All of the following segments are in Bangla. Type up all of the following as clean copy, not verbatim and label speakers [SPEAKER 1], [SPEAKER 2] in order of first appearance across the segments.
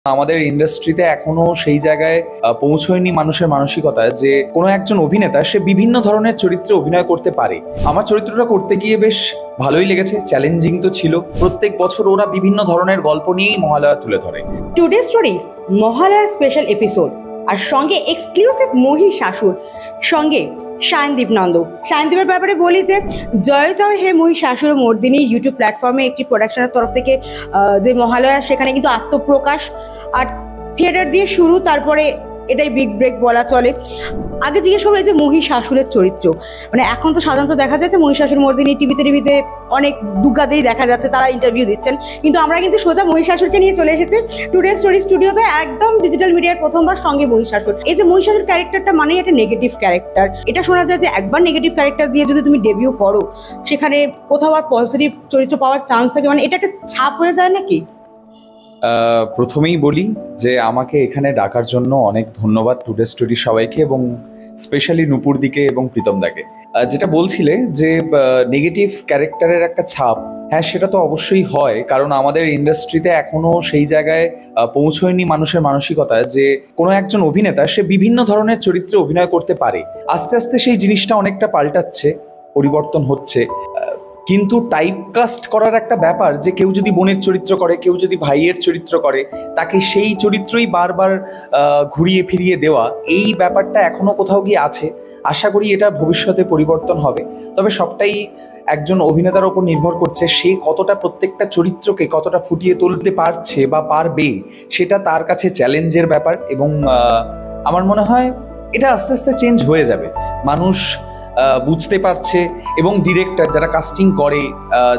[SPEAKER 1] আমাদের ইন্ডাস্ট্রিতে এখনো সেই জায়গায় পৌঁছয়নি মানুষের মানসিকতা যে কোনো একজন অভিনেতা সে বিভিন্ন ধরনের চরিত্রে অভিনয় করতে পারে। আমার চরিত্রটা করতে গিয়ে বেশ ভালোই লেগেছে, চ্যালেঞ্জিং তো ছিল। প্রত্যেক বছর ওরা বিভিন্ন ধরনের গল্প নিয়েই মহালয়া তুলে ধরে।
[SPEAKER 2] Today story Mahalaya special episode, আর সঙ্গে এক্সক্লুসিভ মহিষাসুর, সঙ্গে সায়নদীপ নন্দ। সায়নদীপের ব্যাপারে বলি যে জয় জয় হে মহিষাসুর মর্দিনী ইউটিউব প্ল্যাটফর্মে একটি প্রোডাকশনের তরফ থেকে যে মহালয়া, সেখানে কিন্তু আত্মপ্রকাশ আর থিয়েটার দিয়ে শুরু, তারপরে এটাই বিগ ব্রেক বলা চলে। আগে জিজ্ঞেস করবো যে মহিষাসুরের চরিত্র, মানে এখন তো সাধারণত দেখা যাচ্ছে মহিষাসুর মর্দিনী টিভিতে অনেক দুগাতেই দেখা যাচ্ছে, তারা ইন্টারভিউ দিচ্ছেন, কিন্তু আমরা কিন্তু সোজা মহিষাসুরকে নিয়ে চলে এসেছি টুডে স্টোরি স্টুডিওতে, একদম ডিজিটাল মিডিয়ার প্রথমবার সঙ্গে মহিষাসুর। এই যে মহিষাসুর ক্যারেক্টারটা মানেই একটা নেগেটিভ ক্যারেক্টার। এটা শোনা যায় যে একবার নেগেটিভ ক্যারেক্টার দিয়ে যদি তুমি ডেবিউ করো, সেখানে কোথাও আর পজিটিভ চরিত্র পাওয়ার চান্স থাকে, মানে এটা একটা ছাপ হয়ে যায় নাকি?
[SPEAKER 1] প্রথমেই বলি যে আমাকে এখানে ডাকার জন্য অনেক ধন্যবাদ টুডে স্টোরি সবাইকে, এবং স্পেশালি নূপুর দিকে এবং প্রীতম দাকে। যেটা বলছিলে যে নেগেটিভ ক্যারেক্টারের একটা ছাপ, হ্যাঁ সেটা তো অবশ্যই হয়, কারণ আমাদের ইন্ডাস্ট্রিতে এখনো সেই জায়গায় পৌঁছয়নি মানুষের মানসিকতা যে কোনো একজন অভিনেতা সে বিভিন্ন ধরনের চরিত্রে অভিনয় করতে পারে। আস্তে আস্তে সেই জিনিসটা অনেকটা পাল্টাচ্ছে, পরিবর্তন হচ্ছে। কিন্তু টাইপকাস্ট করার একটা ব্যাপার, যে কেউ যদি বোনের চরিত্র করে, কেউ যদি ভাইয়ের চরিত্র করে, তাকে সেই চরিত্রই বারবার ঘুরিয়ে ফিরিয়ে দেওয়া, এই ব্যাপারটা এখনো কোথাও গিয়ে আছে। আশা করি এটা ভবিষ্যতে পরিবর্তন হবে। তবে সবটাই একজন অভিনেতার ওপর নির্ভর করছে, সে কতটা প্রত্যেকটা চরিত্রকে কতটা ফুটিয়ে তুলতে পারছে বা পারবে, সেটা তার কাছে চ্যালেঞ্জের ব্যাপার। এবং আমার মনে হয় এটা আস্তে আস্তে চেঞ্জ হয়ে যাবে, মানুষ বুঝতে পারছে, এবং ডিরেক্টর যারা কাস্টিং করে,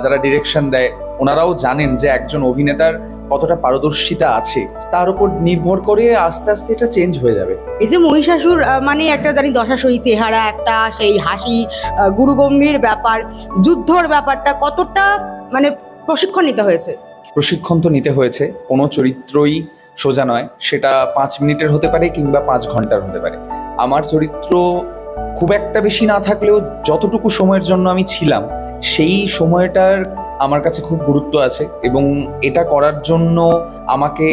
[SPEAKER 1] যারা ডিরেকশন দেয়, ওনারাও জানেন যে একজন অভিনেতার কতটা পারদর্শিতা আছে, তার উপর নির্ভর করে আস্তে আস্তে এটা চেঞ্জ হয়ে যাবে।
[SPEAKER 2] এই যে মহিষাসুর মানে একটা জানি দশাসই চেহারা, একটা সেই হাসি, গুরুগম্ভীর ব্যাপার, যুদ্ধর ব্যাপারটা কতটা মানে প্রশিক্ষণ নিতে হয়েছে?
[SPEAKER 1] প্রশিক্ষণ তো নিতে হয়েছে, কোনো চরিত্রই সোজা নয়, সেটা 5 মিনিটের হতে পারে কিংবা 5 ঘন্টার হতে পারে। আমার চরিত্র খুব একটা বেশি না থাকলেও যতটুকু সময়ের জন্য আমি ছিলাম, সেই সময়টার আমার কাছে খুব গুরুত্ব আছে, এবং এটা করার জন্য আমাকে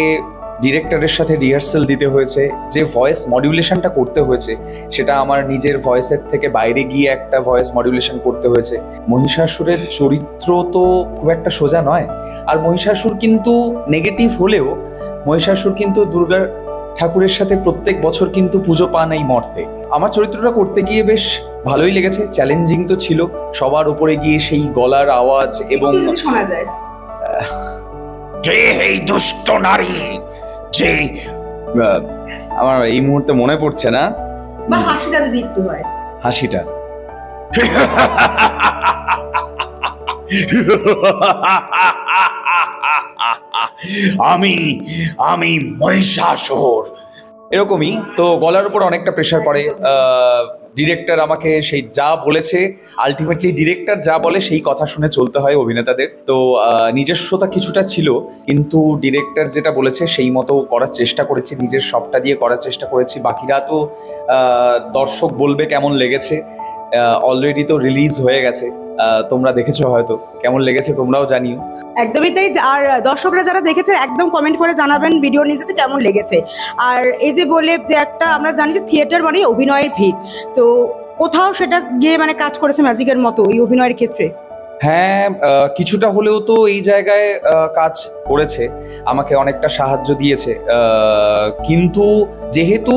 [SPEAKER 1] ডিরেক্টরের সাথে রিহার্সাল দিতে হয়েছে। যে ভয়েস মডিউলেশনটা করতে হয়েছে, সেটা আমার নিজের ভয়েসের থেকে বাইরে গিয়ে একটা ভয়েস মডিউলেশন করতে হয়েছে। মহিষাসুরের চরিত্র তো খুব একটা সোজা নয়, আর মহিষাসুর কিন্তু নেগেটিভ হলেও মহিষাসুর কিন্তু দুর্গা ঠাকুরের সাথে প্রত্যেক বছর কিন্তু পুজো পান এই মর্তে। আমার চরিত্রটা করতে গিয়ে বেশ ভালোই লেগেছে, চ্যালেঞ্জিং তো ছিল। সবার উপরে গিয়ে সেই গলার আওয়াজ, এবং
[SPEAKER 2] শোনা যায়
[SPEAKER 1] যে এই দুষ্ট নারী, যে আমার এই মুহূর্তে মনে পড়ছে না,
[SPEAKER 2] বা হাসিটা যদি একটু হয়,
[SPEAKER 1] হাসিটা আমি আমি মহিষাসুর, এরকমই তো গলার উপর অনেকটা প্রেশার পড়ে। ডিরেক্টর আমাকে সেই যা বলেছে, আলটিমেটলি ডিরেক্টর যা বলে সেই কথা শুনে চলতে হয় অভিনেতাদের। তো নিজস্বতা কিছুটা ছিল, কিন্তু ডিরেক্টর যেটা বলেছে সেই মতো করার চেষ্টা করেছি, নিজের সবটা দিয়ে করার চেষ্টা করেছি। বাকিরা তো দর্শক বলবে কেমন লেগেছে, অলরেডি তো রিলিজ হয়ে গেছে, তোমরা দেখেছো হয়তো, কেমন লেগেছে তোমরাও জানিও।
[SPEAKER 2] একদমই তাই। আর দর্শকরা যারা দেখেছে একদম কমেন্ট করে জানাবেন ভিডিও নিচে কেমন লেগেছে। আর এই যে বলে যে একটা আমরা জানি যে থিয়েটার মানে অভিনয়ের ভিত, তো কোথাও সেটা গিয়ে মানে কাজ করেছে ম্যাজিকের মতো এই অভিনয়ের ক্ষেত্রে?
[SPEAKER 1] হ্যাঁ, কিছুটা হলেও তো এই জায়গায় কাজ করেছে, আমাকে অনেকটা সাহায্য দিয়েছে। কিন্তু যেহেতু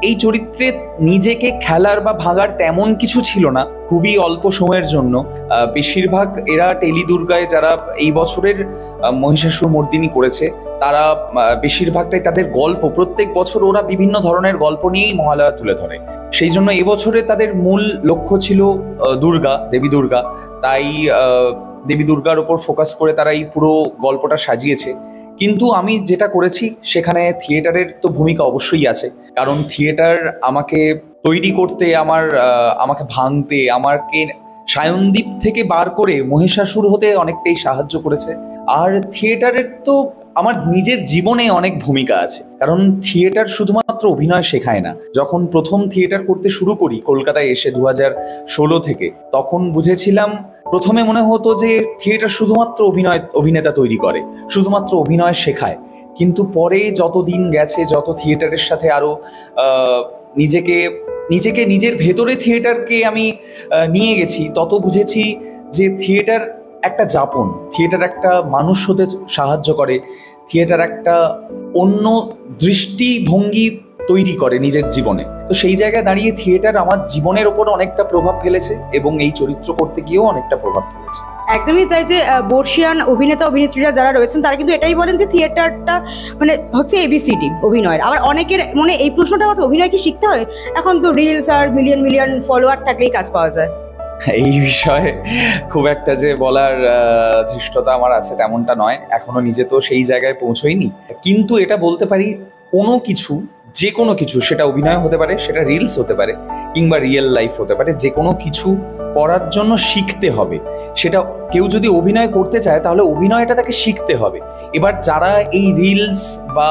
[SPEAKER 1] এই চরিত্রে নিজেকে খেলার বা ভাগার তেমন কিছু ছিল না, খুবই অল্প সময়ের জন্য, বেশিরভাগ এরা টেলি দুর্গায় যারা এই বছরের মহিষাসুর মর্দিনী করেছে, তারা বেশিরভাগটাই তাদের গল্প, প্রত্যেক বছর ওরা বিভিন্ন ধরনের গল্প নিয়েই মহালয়া তুলে ধরে। সেই জন্য এবছরে তাদের মূল লক্ষ্য ছিল দুর্গা, দেবী দুর্গা। তাই দেবী দুর্গার ওপর ফোকাস করে তারা এই পুরো গল্পটা সাজিয়েছে। কিন্তু আমি যেটা করেছি, সেখানে থিয়েটারের তো ভূমিকা অবশ্যই আছে, কারণ থিয়েটার আমাকে তৈরি করতে, আমাকে ভাঙতে, আমাকে সায়নদীপ থেকে বার করে মহিষাসুর হতে অনেকটাই সাহায্য করেছে। আর থিয়েটারের তো আমার নিজের জীবনে অনেক ভূমিকা আছে, কারণ থিয়েটার শুধুমাত্র অভিনয় শেখায় না। যখন প্রথম থিয়েটার করতে শুরু করি কলকাতায় এসে 2016 থেকে, তখন বুঝেছিলাম, প্রথমে মনে হতো যে থিয়েটার শুধুমাত্র অভিনেতা তৈরি করে, শুধুমাত্র অভিনয় শেখায়, কিন্তু পরে যত দিন গেছে, যত থিয়েটারের সাথে আরো নিজেকে নিজেকে নিজের ভেতরে থিয়েটারকে আমি নিয়ে গেছি, তত বুঝেছি যে থিয়েটার একটা যাপন, থিয়েটার একটা মানুষ হতে সাহায্য করে, থিয়েটার একটা অন্য দৃষ্টিভঙ্গি তৈরি করে নিজের জীবনে। তো সেই জায়গায় দাঁড়িয়ে থিয়েটার আমার জীবনের ওপর অনেকটা প্রভাব ফেলেছে এবং এই চরিত্র করতে গিয়েও অনেকটা প্রভাব ফেলেছে।
[SPEAKER 2] একদমই তাই, যে বর্ষিয়ান অভিনেতা অভিনেত্রীরা যারা রয়েছেন তারা কিন্তু এটাই বলেন যে থিয়েটারটা মানে হচ্ছে এবিসিডি অভিনয়ের। আবার অনেকের মনে এই প্রশ্নটা হচ্ছে, অভিনয় কি শিখতে হয়? এখন তো রিলস আর মিলিয়ন মিলিয়ন ফলোয়ার থাকলেই কাজ পাওয়া যায়।
[SPEAKER 1] এই বিষয়ে খুব একটা যে বলার ধৃষ্টতা আমার আছে তেমনটা নয়, এখনো নিজে তো সেই জায়গায় পৌঁছইনি। কিন্তু এটা বলতে পারি, কোনো কিছু, যে কোনো কিছু, সেটা অভিনয় হতে পারে, সেটা রিলস হতে পারে, কিংবা রিয়েল লাইফ হতে পারে, যে কোনো কিছু করার জন্য শিখতে হবে। সেটা কেউ যদি অভিনয় করতে চায় তাহলে অভিনয়টা তাকে শিখতে হবে। এবার যারা এই রিলস বা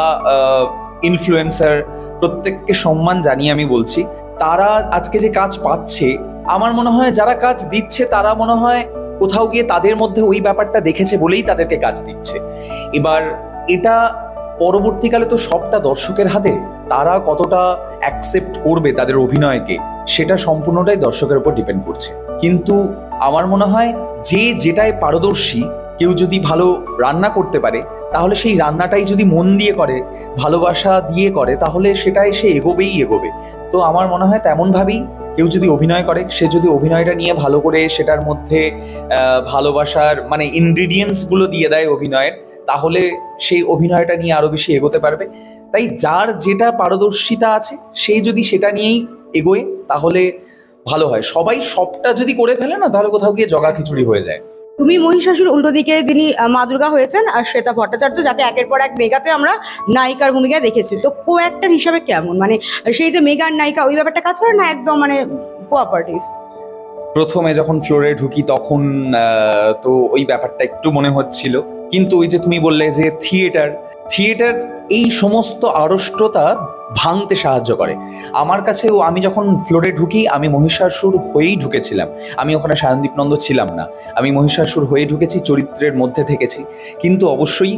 [SPEAKER 1] ইনফ্লুয়েন্সার, প্রত্যেককে সম্মান জানিয়ে আমি বলছি, তারা আজকে যে কাজ পাচ্ছে, আমার মনে হয় যারা কাজ দিচ্ছে তারা মনে হয় কোথাও গিয়ে তাদের মধ্যে ওই ব্যাপারটা দেখেছে বলেই তাদেরকে কাজ দিচ্ছে। এবার এটা পরবর্তীকালে তো সবটা দর্শকের হাতে, তারা কতটা অ্যাকসেপ্ট করবে তাদের অভিনয়কে সেটা সম্পূর্ণটাই দর্শকের উপর ডিপেন্ড করছে। কিন্তু আমার মনে হয় যে যেটায় পারদর্শী, কেউ যদি ভালো রান্না করতে পারে তাহলে সেই রান্নাটাই যদি মন দিয়ে করে, ভালোবাসা দিয়ে করে, তাহলে সেটাই সে এগোবেই এগোবে। তো আমার মনে হয় তেমনভাবেই কেউ যদি অভিনয় করে, সে যদি অভিনয়টা নিয়ে ভালো করে সেটার মধ্যে ভালোবাসার মানে ইনগ্রিডিয়েন্টসগুলো দিয়ে দেয় অভিনয়ের, তাহলে সেই অভিনয়টা নিয়ে আরো বেশি এগোতে পারবে। তাই যার যেটা পারদর্শিতা আছে সেই যদি সেটা নিয়েই এগোয় তাহলে ভালো হয়। সবাই সবটা যদি করে ফেলে না, তাহলে কোথাও গিয়ে জগা খিচুড়ি হয়ে যায়।
[SPEAKER 2] তুমি মহিষাসুর উল্টো দিকে যিনি মা দুর্গা হয়েছেন, আর শ্বেতা ভট্টাচার্য, যাকে একের পর এক মেগাতে আমরা নায়িকার ভূমিকায় দেখেছি, তো কো অ্যাক্টর হিসাবে কেমন, মানে সেই যে মেগার নায়িকা ওই ব্যাপারটা কাজ করে না, একদম মানে কোঅপারেটিভ?
[SPEAKER 1] প্রথমে যখন ফ্লোরে ঢুকি তখন তো ওই ব্যাপারটা একটু মনে হচ্ছিল, কিন্তু ওই যে তুমি বললে যে থিয়েটার এই সমস্ত আড়ষ্টতা ভাঙতে সাহায্য করে। আমার কাছেও, আমি যখন ফ্লোরে ঢুকি আমি মহিষাসুর হয়েই ঢুকেছিলাম, আমি ওখানে সায়নদীপ নন্দ ছিলাম না, আমি মহিষাসুর হয়ে ঢুকেছি, চরিত্রের মধ্যে থেকেছি। কিন্তু অবশ্যই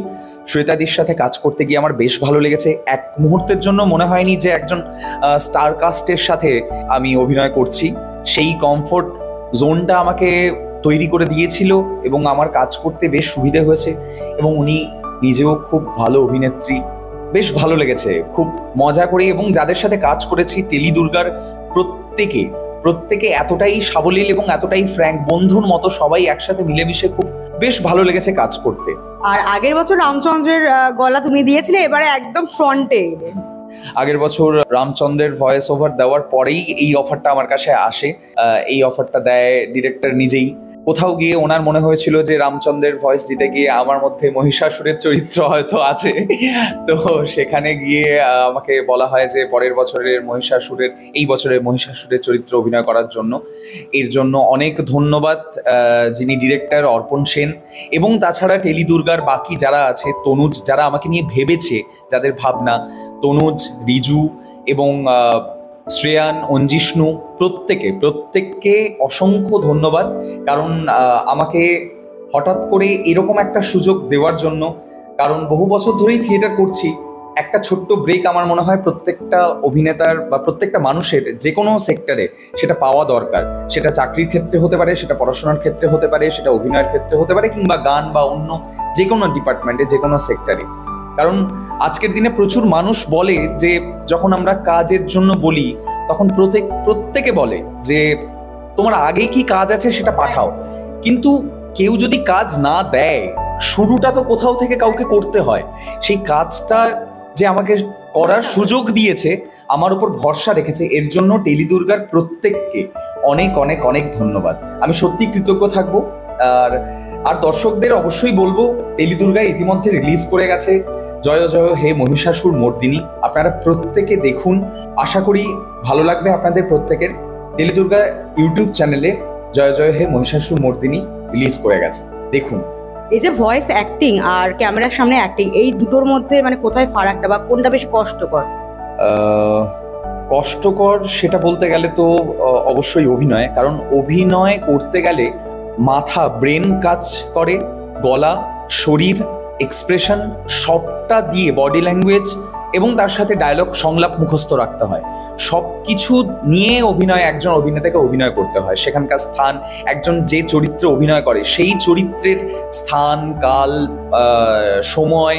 [SPEAKER 1] শ্বেতাদির সাথে কাজ করতে গিয়ে আমার বেশ ভালো লেগেছে। এক মুহূর্তের জন্য মনে হয়নি যে একজন স্টার কাস্টের সাথে আমি অভিনয় করছি। সেই কমফোর্ট জোনটা আমাকে তৈরি করে দিয়েছিল এবং আমার কাজ করতে বেশ সুবিধে হয়েছে। এবং উনি নিজেও খুব ভালো অভিনেত্রী, বেশ ভালো লেগেছে, খুব মজা করে। এবং যাদের সাথে কাজ করেছি টেলি দুর্গার প্রত্যেকে এতটাই সাবলীল এবং এতটাই ফ্র্যাঙ্ক, বন্ধুর মতো সবাই একসাথে মিলেমিশে খুব বেশ ভালো লেগেছে কাজ করতে।
[SPEAKER 2] আর আগের বছর রামচন্দ্রের গলা তুমি দিয়েছিলে, এবারে একদম ফ্রন্টে এলে।
[SPEAKER 1] আগের বছর রামচন্দ্রের ভয়েস ওভার দেওয়ার পরেই এই অফারটা আমার কাছে আসে। এই অফারটা দেয় ডিরেক্টর নিজেই। কোথাও গিয়ে ওনার মনে হয়েছিল যে রামচন্দ্রের ভয়েস দিতে গিয়ে আমার মধ্যে মহিষাসুরের চরিত্র হয়তো আছে, তো সেখানে গিয়ে আমাকে বলা হয় যে পরের বছরের মহিষাসুরের, এই বছরের মহিষাসুরের চরিত্র অভিনয় করার জন্য। এর জন্য অনেক ধন্যবাদ যিনি ডিরেক্টর অর্পণ সেন, এবং তাছাড়া টেলি দুর্গার বাকি যারা আছে, তনুজ, যারা আমাকে নিয়ে ভেবেছে, যাদের ভাবনা, তনুজ, রিজু এবং শ্রেয়ান, অঞ্জিষ্ণু, প্রত্যেককে অসংখ্য ধন্যবাদ। কারণ আমাকে হঠাৎ করে এরকম একটা সুযোগ দেওয়ার জন্য, কারণ বহু বছর ধরেই থিয়েটার করছি, একটা ছোট্ট ব্রেক আমার মনে হয় প্রত্যেকটা অভিনেতার বা প্রত্যেকটা মানুষের যে কোনো সেক্টরে সেটা পাওয়া দরকার। সেটা চাকরির ক্ষেত্রে হতে পারে, সেটা পড়াশোনার ক্ষেত্রে হতে পারে, সেটা অভিনয়ের ক্ষেত্রে হতে পারে, কিংবা গান বা অন্য যে কোনো ডিপার্টমেন্টে, যে কোনো সেক্টরে। কারণ আজকের দিনে প্রচুর মানুষ বলে যে, যখন আমরা কাজের জন্য বলি তখন প্রত্যেকে বলে যে তোমার আগে কি কাজ আছে সেটা পাঠাও। কিন্তু কেউ যদি কাজ না দেয়, শুরুটা তো কোথাও থেকে কাউকে করতে হয়। সেই কাজটা যে আমাকে করার সুযোগ দিয়েছে, আমার উপর ভরসা রেখেছে, এর জন্য টেলি দুর্গার প্রত্যেককে অনেক অনেক অনেক ধন্যবাদ। আমি সত্যি কৃতজ্ঞ থাকবো। আর দর্শকদের অবশ্যই বলবো, টেলি দুর্গা ইতিমধ্যে রিলিজ করে গেছে জয় জয় হে মহিষাসুর মর্দিনী। আপনারা প্রত্যেকে দেখুন, আশা করি ভালো লাগবে আপনাদের প্রত্যেকের। টেলি দুর্গা ইউটিউব চ্যানেলে জয় জয় হে মহিষাসুর মর্দিনী রিলিজ করে গেছে, দেখুন।
[SPEAKER 2] এই যে ভয়েস অ্যাক্টিং আর ক্যামেরার সামনে অ্যাক্টিং, এই দুটোর মধ্যে মানে কোথায় ফারাকটা, বা কোনটা বেশি কষ্টকর?
[SPEAKER 1] কষ্টকর সেটা বলতে গেলে তো অবশ্যই অভিনয়। কারণ অভিনয় করতে গেলে মাথা, ব্রেন কাজ করে, গলা, শরীর এক্সপ্রেশন সবটা দিয়ে বডি ল্যাঙ্গুয়েজ এবং তার সাথে ডায়লগ সংলাপ মুখস্থ রাখতে হয়। সব কিছু নিয়ে একজন অভিনেতাকে অভিনয় করতে হয়। সেখানকার স্থান, একজন যে চরিত্রে অভিনয় করে সেই চরিত্রের স্থান, কাল, সময়,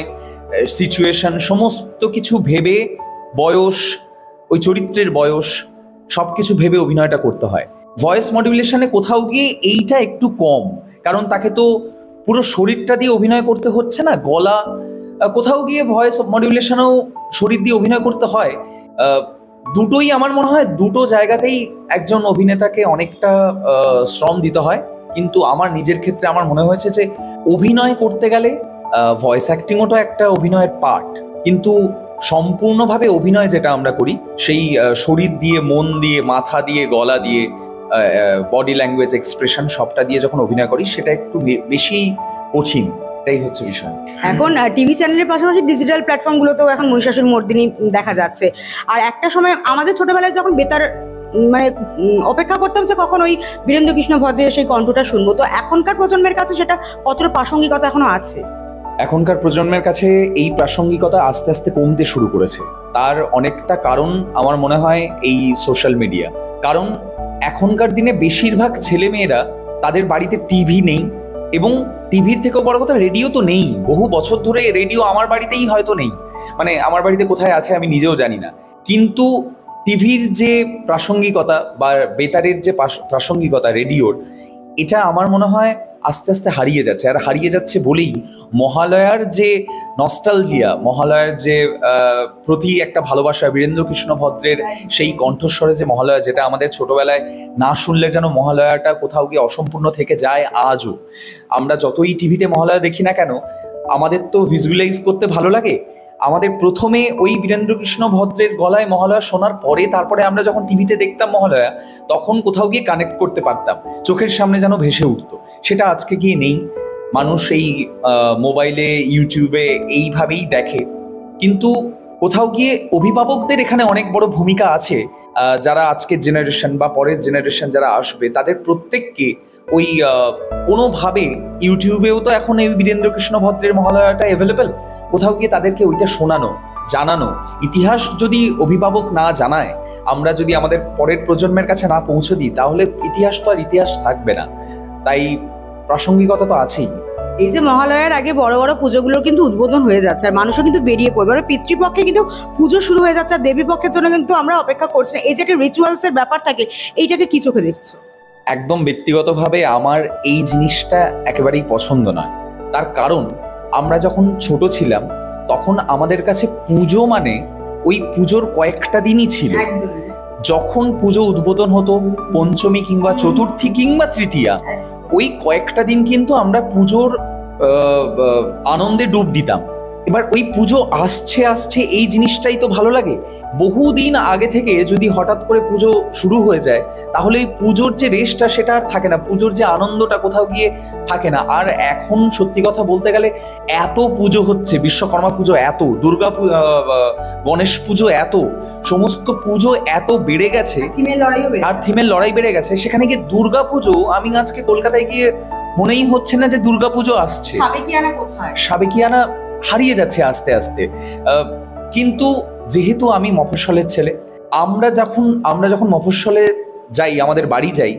[SPEAKER 1] সিচুয়েশন সমস্ত কিছু ভেবে, বয়স, ওই চরিত্রের বয়স সব কিছু ভেবে অভিনয়টা করতে হয়। ভয়েস মডুলেশনে কোথাও গিয়ে এইটা একটু কম, কারণ তাকে তো পুরো শরীরটা দিয়ে অভিনয় করতে হচ্ছে না, গলা, কোথাও গিয়ে ভয়েস মডুলেশনেও শরীর দিয়ে অভিনয় করতে হয়। দুটোই আমার মনে হয় দুটো জায়গাতেই একজন অভিনেতাকে অনেকটা শ্রম দিতে হয়। কিন্তু আমার নিজের ক্ষেত্রে আমার মনে হয়েছে যে অভিনয় করতে গেলে ভয়েস অ্যাক্টিংও তো একটা অভিনয়ের পার্ট, কিন্তু সম্পূর্ণভাবে অভিনয় যেটা আমরা করি সেই শরীর দিয়ে, মন দিয়ে, মাথা দিয়ে, গলা দিয়ে, বডি ল্যাঙ্গুয়েজ, এক্সপ্রেশন সবটা দিয়ে যখন অভিনয় করি সেটা একটু বেশি কঠিন। এটাই হচ্ছে বিষয়।
[SPEAKER 2] এখন টিভি চ্যানেলের পাশাপাশি ডিজিটাল প্ল্যাটফর্মগুলোতেও এখন মহিষাসুর মর্দিনী দেখা যাচ্ছে। আর একটা সময় আমাদের ছোটবেলায় যখন বেতার মানে অপেক্ষা করতাম যে কখন ওই বীরেন্দ্র কৃষ্ণ ভদ্রের সেই কণ্ঠটা শুনবো, তো এখনকার প্রজন্মের কাছে সেটা কতটা প্রাসঙ্গিকতা এখনো আছে?
[SPEAKER 1] এখনকার প্রজন্মের কাছে এই প্রাসঙ্গিকতা আস্তে আস্তে কমতে শুরু করেছে। তার অনেকটা কারণ আমার মনে হয় এই সোশ্যাল মিডিয়া। কারণ এখনকার দিনে বেশিরভাগ ছেলেমেয়েরা তাদের বাড়িতে টিভি নেই, এবং টিভির থেকেও বড় কথা রেডিও তো নেই। বহু বছর ধরে রেডিও আমার বাড়িতেই হয়তো নেই, মানে আমার বাড়িতে কোথায় আছে আমি নিজেও জানি না। কিন্তু টিভির যে প্রাসঙ্গিকতা বা বেতারের যে প্রাসঙ্গিকতা রেডিওর, এটা আমার মনে হয় আস্তে আস্তে হারিয়ে যাচ্ছে। আর হারিয়ে যাচ্ছে বলেই মহালয়ার যে নস্টালজিয়া, মহালয়ার যে প্রতি একটা ভালোবাসা, বীরেন্দ্র কৃষ্ণ ভদ্রের সেই কণ্ঠস্বরে যে মহালয়া, যেটা আমাদের ছোটবেলায় না শুনলে যেন মহালয়াটা কোথাও গিয়ে অসম্পূর্ণ থেকে যায়। আজও আমরা যতই টিভিতে মহালয়া দেখি না কেন, আমাদের তো ভিজুয়ালাইজ করতে ভালো লাগে। আমাদের প্রথমে ওই বীরেন্দ্র কৃষ্ণ ভদ্রের গলায় মহালয়া শোনার পরে তারপরে আমরা যখন টিভিতে দেখতাম মহালয়া, তখন কোথাও গিয়ে কানেক্ট করতে পারতাম, চোখের সামনে যেন ভেসে উঠতো। সেটা আজকে গিয়ে নেই। মানুষ এই মোবাইলে, ইউটিউবে এইভাবেই দেখে। কিন্তু কোথাও গিয়ে অভিভাবকদের এখানে অনেক বড় ভূমিকা আছে। যারা আজকের জেনারেশন বা পরের জেনারেশন যারা আসবে, তাদের প্রত্যেককে ওই কোনোভাবে, ইউটিউবেও তো এখন এই বীরেন্দ্র কৃষ্ণ ভদ্রের মহালয়াটা অ্যাভেলেবেল, কোথাও গিয়ে তাদেরকে ওইটা শোনানো, জানানো। ইতিহাস যদি অভিভাবক না জানায়, আমরা যদি আমাদের পরের প্রজন্মের কাছে না পৌঁছে দিই, তাহলে ইতিহাস তো আর ইতিহাস থাকবে না। তাই প্রাসঙ্গিকতা তো আছেই।
[SPEAKER 2] এই যে মহালয়ার আগে বড় বড় পুজোগুলোর কিন্তু উদ্বোধন হয়ে যাচ্ছে, আর মানুষও কিন্তু বেরিয়ে পড়বে। মানে পিতৃপক্ষে কিন্তু পুজো শুরু হয়ে যাচ্ছে, আর দেবী পক্ষের জন্য কিন্তু আমরা অপেক্ষা করছি না। এই যে একটা রিচুয়ালসের ব্যাপার থাকে, এইটাকে কি চোখে দেখছো?
[SPEAKER 1] একদম ব্যক্তিগতভাবে আমার এই জিনিসটা একেবারেই পছন্দ নয়। তার কারণ আমরা যখন ছোট ছিলাম তখন আমাদের কাছে পুজো মানে ওই পুজোর কয়েকটা দিনই ছিল। যখন পুজো উদ্বোধন হতো, পঞ্চমী কিংবা চতুর্থী কিংবা তৃতীয়া, ওই কয়েকটা দিন কিন্তু আমরা পুজোর আনন্দে ডুব দিতাম। এবার ওই পুজো আসছে আসছে এই জিনিসটাই তো ভালো লাগে। বহুদিন আগে থেকে যদি হঠাৎ করে পুজো শুরু হয়ে যায়, তাহলে এই পুজোর যে রেশটা সেটা আর থাকে না, পুজোর যে আনন্দটা কোথাও গিয়ে থাকে না। আর এখন সত্যি কথা বলতে গেলে এত পুজো হচ্ছে, বিশ্বকর্মা পুজো এত, দুর্গা গণেশ পুজো এত, সমস্ত পুজো এত বেড়ে গেছে, আর থিমের লড়াই বেড়ে গেছে। সেখানে গিয়ে দুর্গা পুজো, আমি আজকে কলকাতায় গিয়ে মনেই হচ্ছে না যে দুর্গা পুজো আসছে। সাবেকিয়ানা হারিয়ে যাচ্ছে আস্তে আস্তে। কিন্তু যেহেতু আমি মফস্বলের ছেলে, আমরা যখন মফস্বলে যাই, আমাদের বাড়ি যাই,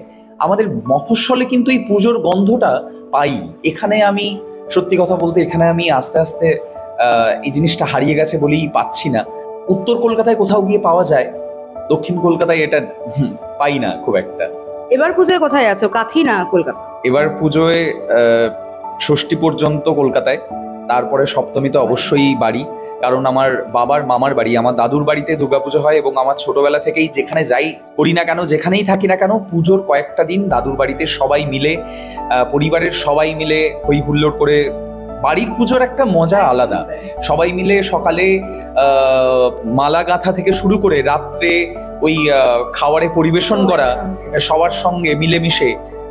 [SPEAKER 1] আমাদের মফস্বলে কিন্তু এই পুজোর গন্ধটা পাই। এখানে আমি সত্যি কথা বলতে, এখানে আমি আস্তে আস্তে এই জিনিসটা হারিয়ে গেছে বলেই পাচ্ছি না। উত্তর কলকাতায় কোথাও গিয়ে পাওয়া যায়, দক্ষিণ কলকাতায় এটা পাই না খুব একটা।
[SPEAKER 2] এবার পুজোয় কোথায় আছো, কাথি না কলকাতা?
[SPEAKER 1] এবার পুজোয় ষষ্ঠী পর্যন্ত কলকাতায়, তারপরে সপ্তমী তো অবশ্যই বাড়ি। কারণ আমার বাবার মামার বাড়ি, আমার দাদুর বাড়িতে দুর্গাপুজো হয়, এবং আমার ছোটবেলা থেকেই যেখানে যাই করি না কেন, যেখানেই থাকি না কেন, পুজোর কয়েকটা দিন দাদুর বাড়িতে সবাই মিলে, পরিবারের সবাই মিলে হই হুল্লোড় করে। বাড়ির পুজোর একটা মজা আলাদা। সবাই মিলে সকালে মালা গাঁথা থেকে শুরু করে রাত্রে ওই খাওয়ারে পরিবেশন করা সবার সঙ্গে মিলেমিশে,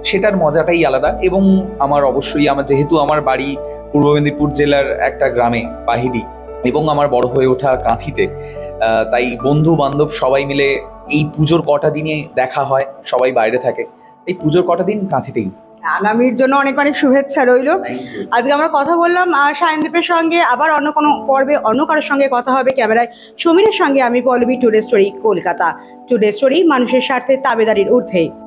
[SPEAKER 1] সেটার মজাটাই আলাদা। এবং অবশ্যই যেহেতু আমার বাড়ি পূর্ব মেদিনীপুর জেলার একটা গ্রামে, বাহিরি, এবং আমার বড় হয়ে ওঠা কাঁথিতে, তাই বন্ধু বান্ধব সবাই মিলে এই পুজোর কটা দিনে দেখা হয়। সবাই বাইরে থাকে, এই পুজোর কটা দিন কাঁথিতেই
[SPEAKER 2] আগামীর জন্য অনেক অনেক শুভেচ্ছা রইলো। আজকে আমরা কথা বললাম সায়নদীপের সঙ্গে, আবার অন্য কোনো পর্বে অন্য কারোর সঙ্গে কথা হবে। ক্যামেরায় সমীরের সঙ্গে আমি Pallavi, today story Kolkata. Today story মানুষের স্বার্থে তাবেদারির ঊর্ধ্বে।